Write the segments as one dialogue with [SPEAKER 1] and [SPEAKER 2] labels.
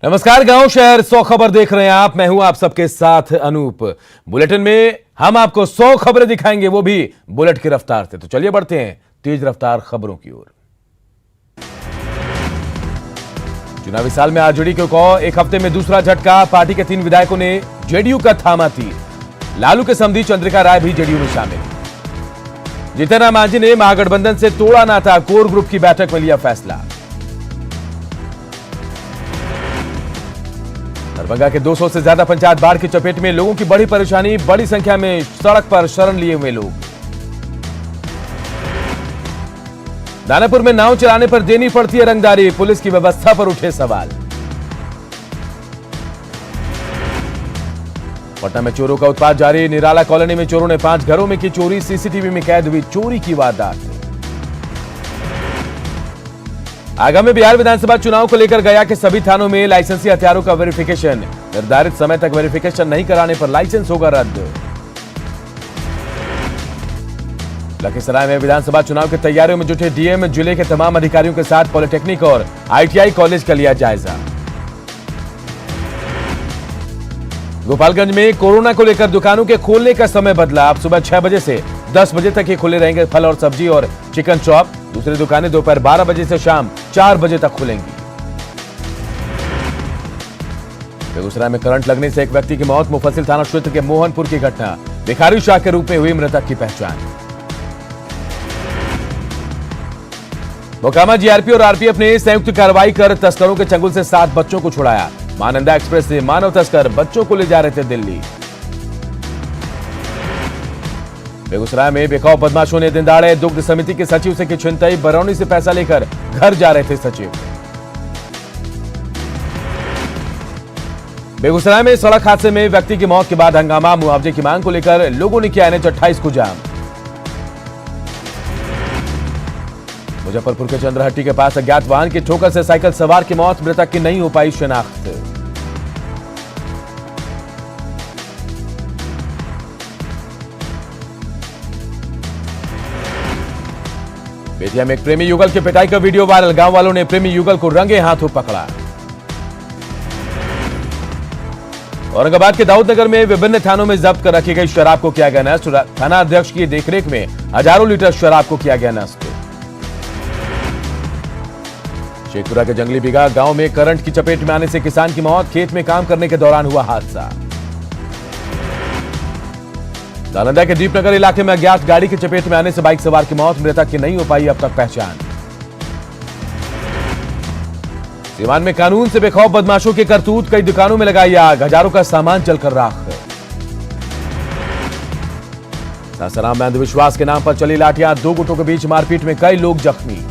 [SPEAKER 1] नमस्कार, गांव शहर 100 खबर देख रहे हैं आप। मैं हूं आप सबके साथ अनूप। बुलेटिन में हम आपको 100 खबरें दिखाएंगे, वो भी बुलेट की रफ्तार से। तो चलिए बढ़ते हैं तेज रफ्तार खबरों की ओर। चुनावी साल में आरजेडी को एक हफ्ते में दूसरा झटका। पार्टी के 3 विधायकों ने जेडीयू का थामा तीर। लालू के समधी चंद्रिका राय भी जेडीयू में शामिल। जीतन राम मांझी ने महागठबंधन से तोड़ा नाता, कोर ग्रुप की बैठक में लिया फैसला। दरभंगा के 200 से ज्यादा पंचायत बाढ़ की चपेट में, लोगों की बड़ी परेशानी, बड़ी संख्या में सड़क पर शरण लिए हुए लोग। दानापुर में नाव चलाने पर देनी पड़ती है रंगदारी, पुलिस की व्यवस्था पर उठे सवाल। पटना में चोरों का उत्पात जारी। निराला कॉलोनी में चोरों ने 5 घरों में की चोरी, सीसीटीवी में कैद हुई चोरी की वारदात। आगामी बिहार विधानसभा चुनाव को लेकर गया के सभी थानों में लाइसेंसी हथियारों का वेरिफिकेशन। निर्धारित समय तक वेरिफिकेशन नहीं कराने पर लाइसेंस होगा रद्द। लखीसराय में विधानसभा चुनाव की तैयारियों में जुटे डीएम, जिले के तमाम अधिकारियों के साथ पॉलिटेक्निक और आईटीआई कॉलेज का लिया जायजा। गोपालगंज में कोरोना को लेकर दुकानों के खोलने का समय बदला। अब सुबह 6 बजे से 10 बजे तक ही खुले रहेंगे फल और सब्जी और चिकन शॉप। दूसरी दुकानें दोपहर 12 बजे से शाम 4 बजे तक खुलेंगी। बेगूसराय में करंट लगने से एक व्यक्ति की मौत। मुफस्सिल थाना क्षेत्र के मोहनपुर की घटना। भिखारी शाह के रूप में हुई मृतक की पहचान। मोकामा जीआरपी और आरपीएफ ने संयुक्त कार्रवाई कर तस्करों के चंगुल से 7 बच्चों को छुड़ाया। महानंदा एक्सप्रेस से मानव तस्कर बच्चों को ले जा रहे थे दिल्ली। बेगूसराय में बेखौफ बदमाशों ने दिनदाड़े दुग्ध समिति के सचिव से की छिनतई। बरौनी से पैसा लेकर घर जा रहे थे सचिव। बेगूसराय में सड़क हादसे में व्यक्ति की मौत के बाद हंगामा। मुआवजे की मांग को लेकर लोगों ने किया एनएच 28 को जाम। मुजफ्फरपुर के चंद्रहट्टी के पास अज्ञात वाहन की ठोकर से साइकिल सवार की मौत। मृतक की नहीं हो पाई शिनाख्त। बेतिया में एक प्रेमी युगल की पिटाई का वीडियो वायरल। गांव वालों ने प्रेमी युगल को रंगे हाथों पकड़ा। औरंगाबाद के दाऊदनगर में विभिन्न थानों में जब्त कर रखी गई शराब को किया गया नष्ट। थाना अध्यक्ष की देखरेख में हजारों लीटर शराब को किया गया नष्ट। शेखपुरा के जंगली बीघा गांव में करंट की चपेट में आने से किसान की मौत। खेत में काम करने के दौरान हुआ हादसा। नालंदा के दीपनगर इलाके में अज्ञात गाड़ी की चपेट में आने से बाइक सवार की मौत। मृतक की नहीं हो पाई अब तक पहचान। सीवान में कानून से बेखौफ बदमाशों की करतूत। कई दुकानों में लगाई आग, हजारों का सामान जलकर राख। सासाराम में अंधविश्वास के नाम पर चली लाठियां। 2 गुटों के बीच मारपीट में कई लोग जख्मी।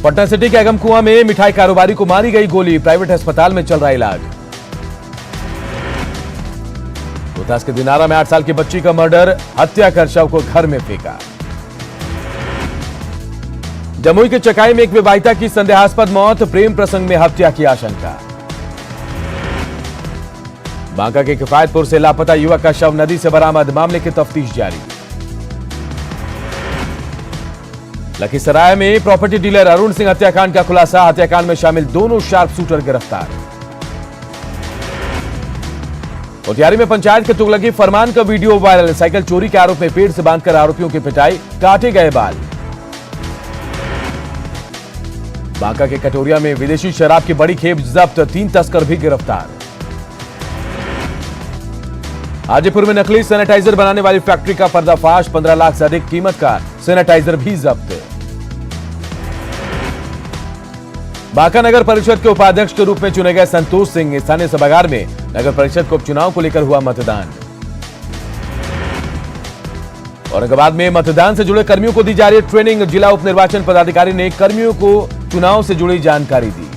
[SPEAKER 1] पटना सिटी के अगम कुआं में मिठाई कारोबारी को मारी गई गोली। प्राइवेट अस्पताल में चल रहा इलाज। रोहतास के दिनारा में 8 साल की बच्ची का मर्डर। हत्या कर शव को घर में फेंका। जमुई के चकाई में एक विवाहिता की संदेहास्पद मौत। प्रेम प्रसंग में हत्या की आशंका। बांका के किफायतपुर से लापता युवक का शव नदी से बरामद। मामले की तफ्तीश जारी। लखीसराय में प्रॉपर्टी डीलर अरुण सिंह हत्याकांड का खुलासा। हत्याकांड में शामिल दोनों शार्प शूटर गिरफ्तार। मोतिहारी में पंचायत के तुगलकी फरमान का वीडियो वायरल। साइकिल चोरी के आरोप में पेड़ से बांधकर आरोपियों की पिटाई, काटे गए बाल। बांका के कटोरिया में विदेशी शराब की बड़ी खेप जब्त। 3 तस्कर भी गिरफ्तार। हाजीपुर में नकली सैनिटाइजर बनाने वाली फैक्ट्री का पर्दाफाश। 15 लाख से अधिक कीमत का सैनिटाइजर भी जब्त। बांका नगर परिषद के उपाध्यक्ष के रूप में चुने गए संतोष सिंह। स्थानीय सभागार में नगर परिषद के उपचुनाव को लेकर हुआ मतदान। औरंगाबाद में मतदान से जुड़े कर्मियों को दी जा रही ट्रेनिंग। जिला उप निर्वाचन पदाधिकारी ने कर्मियों को चुनाव से जुड़ी जानकारी दी।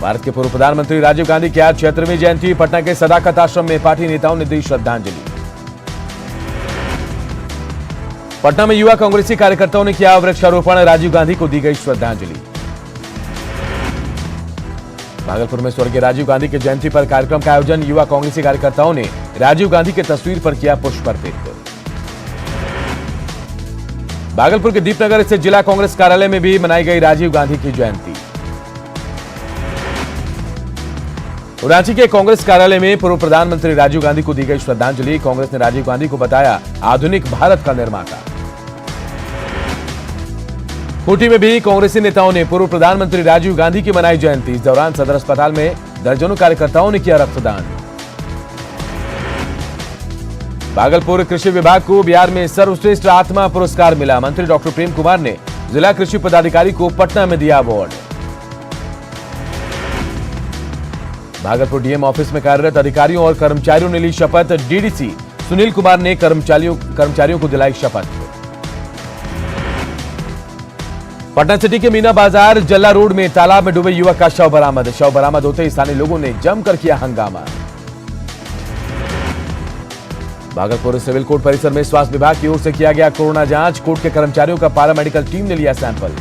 [SPEAKER 1] भारत के पूर्व प्रधानमंत्री राजीव गांधी की आज 76वीं जयंती। पटना के सदाकत आश्रम में पार्टी नेताओं ने दी श्रद्धांजलि। पटना में युवा कांग्रेसी कार्यकर्ताओं ने किया वृक्षारोपण। राजीव गांधी को दी गई श्रद्धांजलि। भागलपुर में स्वर्गीय राजीव गांधी की जयंती पर कार्यक्रम का आयोजन। युवा कांग्रेसी कार्यकर्ताओं ने राजीव गांधी की तस्वीर पर किया पुष्प अर्पित। भागलपुर के दीपनगर स्थित जिला कांग्रेस कार्यालय में भी मनाई गई राजीव गांधी की जयंती। रांची के कांग्रेस कार्यालय में पूर्व प्रधानमंत्री राजीव गांधी को दी गई श्रद्धांजलि। कांग्रेस ने राजीव गांधी को बताया आधुनिक भारत का निर्माता। खूंटी में भी कांग्रेसी नेताओं ने पूर्व प्रधानमंत्री राजीव गांधी की मनाई जयंती। इस दौरान सदर अस्पताल में दर्जनों कार्यकर्ताओं ने किया रक्तदान। भागलपुर कृषि विभाग को बिहार में सर्वश्रेष्ठ आत्मा पुरस्कार मिला। मंत्री डॉक्टर प्रेम कुमार ने जिला कृषि पदाधिकारी को पटना में दिया अवार्ड। भागलपुर डीएम ऑफिस में कार्यरत अधिकारियों और कर्मचारियों ने ली शपथ। डीडीसी सुनील कुमार ने कर्मचारियों को दिलाई शपथ। पटना सिटी के मीना बाजार जल्ला रोड में तालाब में डूबे युवक का शव बरामद। शव बरामद होते ही स्थानीय लोगों ने जमकर किया हंगामा। भागलपुर सिविल कोर्ट परिसर में स्वास्थ्य विभाग की ओर से किया गया कोरोना जांच। कोर्ट के कर्मचारियों का पैरामेडिकल टीम ने लिया सैंपल।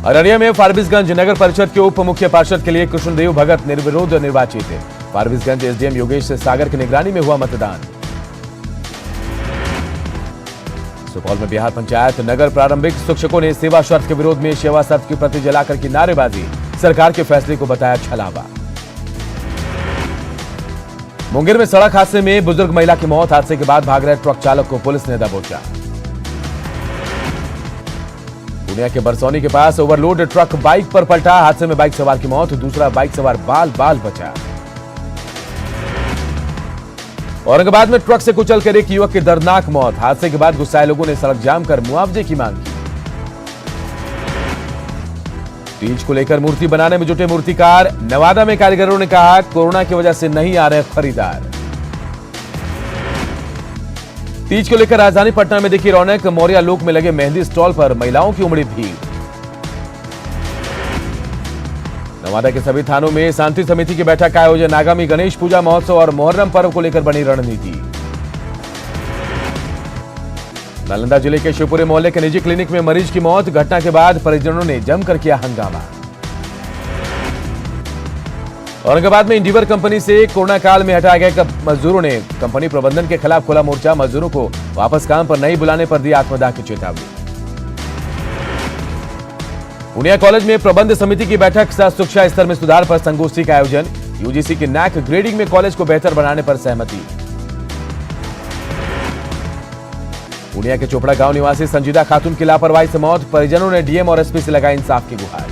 [SPEAKER 1] अररिया में फारबिसगंज नगर परिषद के उप मुख्य पार्षद के लिए कृष्णदेव भगत निर्विरोध निर्वाचित। फारबिसगंज एसडीएम योगेश सागर की निगरानी में हुआ मतदान। सुपौल में बिहार पंचायत नगर प्रारंभिक शिक्षकों ने सेवा शर्त के विरोध में सेवा शर्त की प्रति जलाकर की नारेबाजी। सरकार के फैसले को बताया छलावा। मुंगेर में सड़क हादसे में बुजुर्ग महिला की मौत। हादसे के बाद भाग रहे ट्रक चालक को पुलिस ने दबोचा। पूर्णिया के बरसौनी के पास ओवरलोड ट्रक बाइक पर पलटा। हादसे में बाइक सवार की मौत, दूसरा बाइक सवार बाल बाल बचा। औरंगाबाद में ट्रक से कुचलकर एक युवक की दर्दनाक मौत। हादसे के बाद गुस्साए लोगों ने सड़क जाम कर मुआवजे की मांग की। तीज को लेकर मूर्ति बनाने में जुटे मूर्तिकार। नवादा में कारीगरों ने कहा कोरोना की वजह से नहीं आ रहे खरीदार। तीज को लेकर राजधानी पटना में दिखी रौनक। मौर्या लोक में लगे मेहंदी स्टॉल पर महिलाओं की उमड़ी भीड़। नवादा के सभी थानों में शांति समिति की बैठक का आयोजन। आगामी गणेश पूजा महोत्सव और मोहर्रम पर्व को लेकर बनी रणनीति। नालंदा जिले के शिवपुरी मोहल्ले के निजी क्लिनिक में मरीज की मौत। घटना के बाद परिजनों ने जमकर किया हंगामा। औरंगाबाद में इंडिवर कंपनी से कोरोना काल में हटाए गए मजदूरों ने कंपनी प्रबंधन के खिलाफ खोला मोर्चा। मजदूरों को वापस काम पर नहीं बुलाने पर दी आत्मदाह की चेतावनी। पूर्णिया कॉलेज में प्रबंध समिति की बैठक। शिक्षा स्तर में सुधार पर संगोष्ठी का आयोजन। यूजीसी की नैक ग्रेडिंग में कॉलेज को बेहतर बनाने पर सहमति। पूर्णिया के चोपड़ा गांव निवासी संजीदा खातून की लापरवाही से मौत। परिजनों ने डीएम और एसपी से लगाई इंसाफ की गुहार।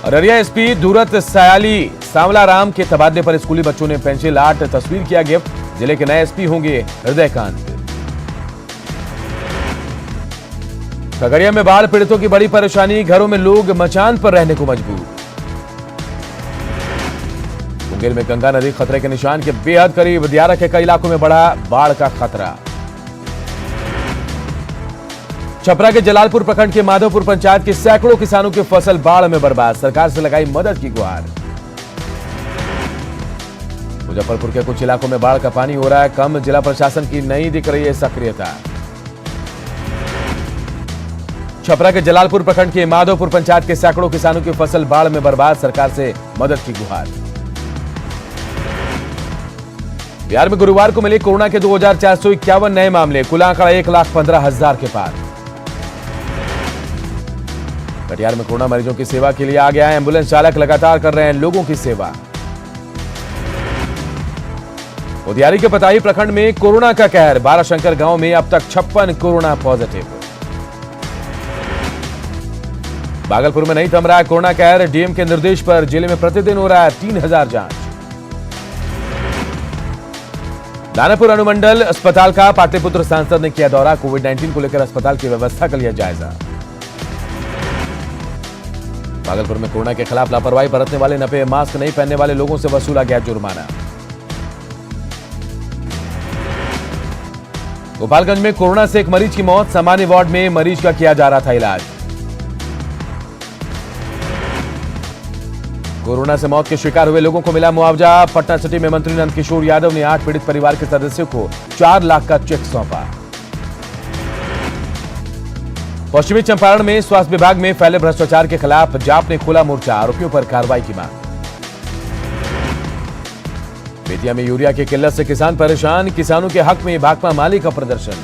[SPEAKER 1] अररिया एसपी धूरत सयाली सांवला राम के तबादले पर स्कूली बच्चों ने पेंसिल आर्ट तस्वीर किया गिफ्ट। जिले के नए एसपी होंगे हृदयकांत। खगड़िया में बाढ़ पीड़ितों की बड़ी परेशानी। घरों में लोग मचान पर रहने को मजबूर। मुंगेर में गंगा नदी खतरे के निशान के बेहद करीब। दियारा के कई इलाकों में बढ़ा बाढ़ का खतरा। छपरा के जलालपुर प्रखंड के माधोपुर पंचायत के सैकड़ों किसानों की फसल बाढ़ में बर्बाद। सरकार से लगाई मदद की गुहार। मुजफ्फरपुर के कुछ इलाकों में बाढ़ का पानी हो रहा है कम। जिला प्रशासन की नहीं दिख रही है सक्रियता। छपरा के जलालपुर प्रखंड के माधोपुर पंचायत के सैकड़ों किसानों की फसल बाढ़ में बर्बाद। सरकार से मदद की गुहार। बिहार में गुरुवार को मिले कोरोना के 2451 नए मामले। कुल आंकड़ा 1,15,000 के पार। कटिहार में कोरोना मरीजों की सेवा के लिए आ गया है एम्बुलेंस चालक। लगातार कर रहे हैं लोगों की सेवा। उदियारी के पताही प्रखंड में कोरोना का कहर। बाराशंकर गांव में अब तक 56 कोरोना पॉजिटिव। भागलपुर में नहीं थम रहा है कोरोना कहर। डीएम के निर्देश पर जिले में प्रतिदिन हो रहा है 3000 जांच। दानापुर अनुमंडल अस्पताल का पाटलिपुत्र सांसद ने किया दौरा। कोविड-19 को लेकर अस्पताल की व्यवस्था का लिया जायजा। भागलपुर में कोरोना के खिलाफ लापरवाही बरतने वाले नपे। मास्क नहीं पहनने वाले लोगों से वसूला गया जुर्माना। गोपालगंज में कोरोना से एक मरीज की मौत। सामान्य वार्ड में मरीज का किया जा रहा था इलाज। कोरोना से मौत के शिकार हुए लोगों को मिला मुआवजा। पटना सिटी में मंत्री नंदकिशोर यादव ने 8 पीड़ित परिवार के सदस्यों को 4 लाख का चेक सौंपा। पश्चिमी चंपारण में स्वास्थ्य विभाग में फैले भ्रष्टाचार के खिलाफ जाप ने खोला मोर्चा। आरोपियों पर कार्रवाई की मांग। बेतिया में यूरिया की किल्लत से किसान परेशान, किसानों के हक में भाकपा माली का प्रदर्शन।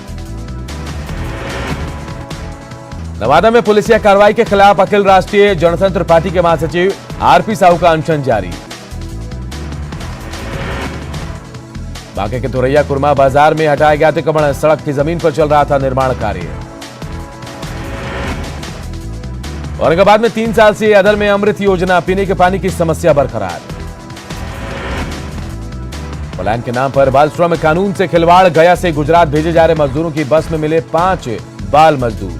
[SPEAKER 1] नवादा में पुलिसिया कार्रवाई के खिलाफ अखिल राष्ट्रीय जनतंत्र पार्टी के महासचिव आरपी साहू का अनशन जारी। बांके के तुरैया कुरमा बाजार में हटाया गया अतिक्रमण, सड़क की जमीन पर चल रहा था निर्माण कार्य। औरंगाबाद में 3 साल से अदल में अमृत योजना, पीने के पानी की समस्या बरकरार। पलायन के नाम पर बाल श्रम कानून से खिलवाड़, गया से गुजरात भेजे जा रहे मजदूरों की बस में मिले 5 बाल मजदूर।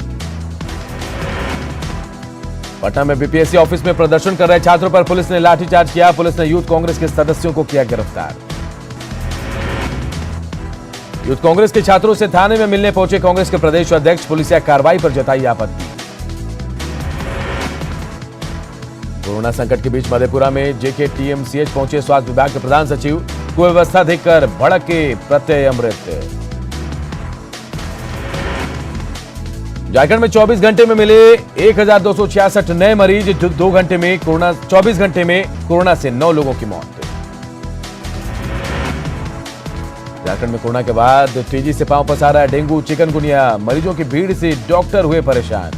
[SPEAKER 1] पटना में बीपीएससी ऑफिस में प्रदर्शन कर रहे छात्रों पर पुलिस ने लाठीचार्ज किया, पुलिस ने यूथ कांग्रेस के सदस्यों को किया गिरफ्तार। यूथ कांग्रेस के छात्रों से थाने में मिलने पहुंचे कांग्रेस के प्रदेश अध्यक्ष, पुलिसिया कार्रवाई पर जताई आपत्ति। कोरोना संकट के बीच मधेपुरा में जेकेटीएमसीएच पहुंचे स्वास्थ्य विभाग के प्रधान सचिव, कुव्यवस्था देखकर भड़के प्रत्यय अमृत। झारखंड में 24 घंटे में मिले 1266 नए मरीज, 24 घंटे में कोरोना से 9 लोगों की मौत। झारखंड में कोरोना के बाद तेजी से पांव पसार रहा है डेंगू चिकनगुनिया, मरीजों की भीड़ से डॉक्टर हुए परेशान।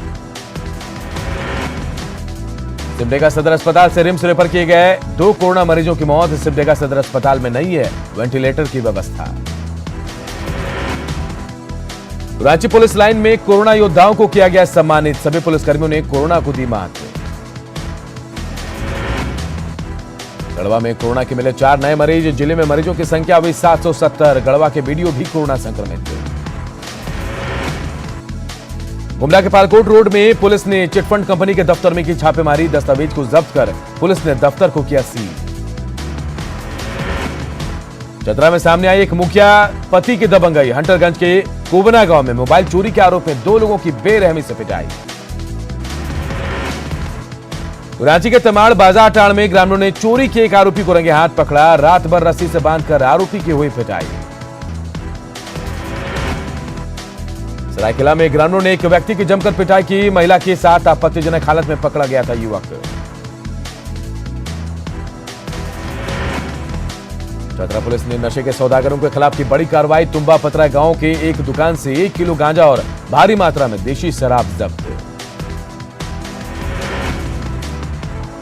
[SPEAKER 1] सिमडेगा सदर अस्पताल से रिम्स रेफर किए गए 2 कोरोना मरीजों की मौत, सिमडेगा सदर अस्पताल में नहीं है वेंटिलेटर की व्यवस्था। रांची पुलिस लाइन में कोरोना योद्धाओं को किया गया सम्मानित, सभी पुलिसकर्मियों ने कोरोना को दी मात। गढ़वा में कोरोना के मिले 4 नए मरीज, जिले में मरीजों की संख्या हुई 770, गढ़वा के बीडीओ भी कोरोना संक्रमित। गुमला के पालकोट रोड में पुलिस ने चिटफंड कंपनी के दफ्तर में की छापेमारी, दस्तावेज को जब्त कर पुलिस ने दफ्तर को किया सील। चतरा में सामने आई एक मुखिया पति की दबंगई, हंटरगंज के कोबना गांव में मोबाइल चोरी के आरोप में 2 लोगों की बेरहमी से पिटाई। रांची के तमाड़ बाजार टाड़ में ग्रामीणों ने चोरी के एक आरोपी को रंगे हाथ पकड़ा, रात भर रस्सी से बांधकर आरोपी की हुई पिटाई। सरायकेला में ग्रामीणों ने एक व्यक्ति की जमकर पिटाई की, महिला के साथ आपत्तिजनक हालत में पकड़ा गया था युवक। चतरा पुलिस ने नशे के सौदागरों के खिलाफ की बड़ी कार्रवाई, तुम्बा पतरा गांव के एक दुकान से 1 किलो गांजा और भारी मात्रा में देशी शराब जब्त।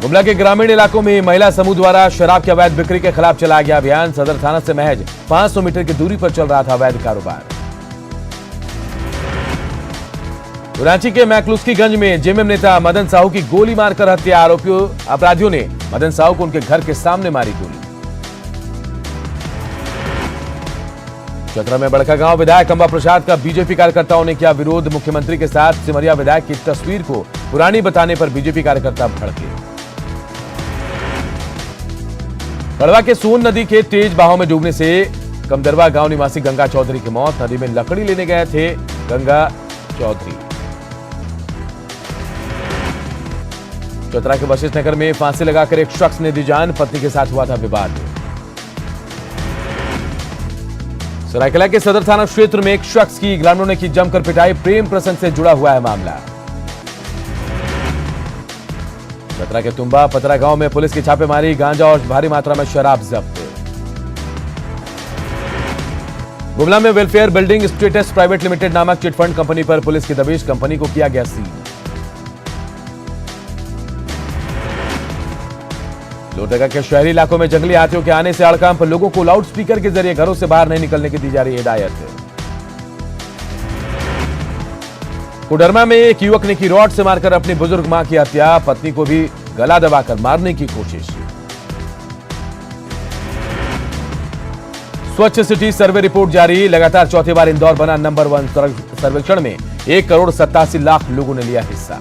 [SPEAKER 1] गुमला के ग्रामीण इलाकों में महिला समूह द्वारा शराब की अवैध बिक्री के खिलाफ चलाया गया अभियान, सदर थाना से महज 500 मीटर की दूरी पर चल रहा था अवैध कारोबार। रांची के मैकलुस्कीगंज में जेएमएम नेता मदन साहू की गोली मारकर हत्या, अपराधियों ने मदन साहू को उनके घर के सामने मारी गोली। चतरा में बड़कागांव विधायक अंबा प्रसाद का बीजेपी कार्यकर्ताओं ने किया विरोध, मुख्यमंत्री के साथ सिमरिया विधायक की तस्वीर को पुरानी बताने पर बीजेपी कार्यकर्ता भड़के। गढ़वा के सोन नदी के तेज बहाव में डूबने से कमदरवा गांव निवासी गंगा चौधरी की मौत, नदी में लकड़ी लेने गए थे गंगा चौधरी। चतरा के वशिष्ठ नगर में फांसी लगाकर एक शख्स ने दी जान, पत्नी के साथ हुआ था विवाद। सरायकेला के सदर थाना क्षेत्र में एक शख्स की ग्रामीणों ने की जमकर पिटाई, प्रेम प्रसंग से जुड़ा हुआ है मामला। चतरा के तुम्बा पतरा गांव में पुलिस की छापेमारी, गांजा और भारी मात्रा में शराब जब्त। गुमला में welfare building status private limited नामक चिटफंड कंपनी पर पुलिस की दबिश, कंपनी को किया गया सील। लोहरदगा के शहरी इलाकों में जंगली हाथियों के आने से हड़कंप, लोगों को लाउडस्पीकर के जरिए घरों से बाहर नहीं निकलने की दी जा रही हिदायत। कोडरमा में एक युवक ने की रॉड से मारकर अपनी बुजुर्ग मां की हत्या, पत्नी को भी गला दबाकर मारने की कोशिश। स्वच्छ सिटी सर्वे रिपोर्ट जारी, लगातार चौथी बार इंदौर बना नंबर 1, सर्वेक्षण में 1,87,00,000 लोगों ने लिया हिस्सा।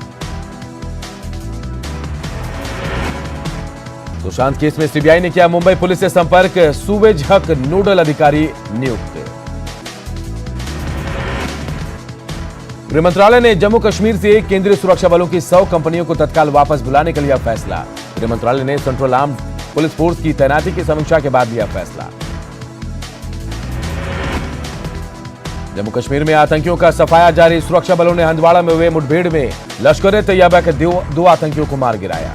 [SPEAKER 1] सुशांत केस में सीबीआई ने किया मुंबई पुलिस से संपर्क, सूबेज हक नोडल अधिकारी नियुक्त। गृह मंत्रालय ने जम्मू कश्मीर से केंद्रीय सुरक्षा बलों की 100 कंपनियों को तत्काल वापस बुलाने का लिया फैसला। गृह मंत्रालय ने सेंट्रल आर्म्ड पुलिस फोर्स की तैनाती की समीक्षा के बाद लिया फैसला। जम्मू कश्मीर में आतंकियों का सफाया जारी, सुरक्षा बलों ने हंदवाड़ा में हुए मुठभेड़ में लश्कर-ए-तैयबा के 2 आतंकियों को मार गिराया।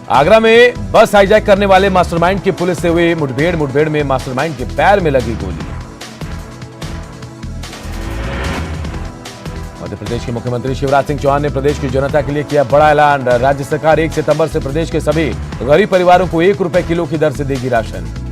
[SPEAKER 1] आगरा में बस हाईजैक करने वाले मास्टरमाइंड की पुलिस से हुई मुठभेड़ में मास्टरमाइंड के पैर में लगी गोली। मध्य प्रदेश के मुख्यमंत्री शिवराज सिंह चौहान ने प्रदेश की जनता के लिए किया बड़ा ऐलान। राज्य सरकार 1 सितंबर से प्रदेश के सभी गरीब परिवारों को ₹1 किलो की दर से देगी राशन।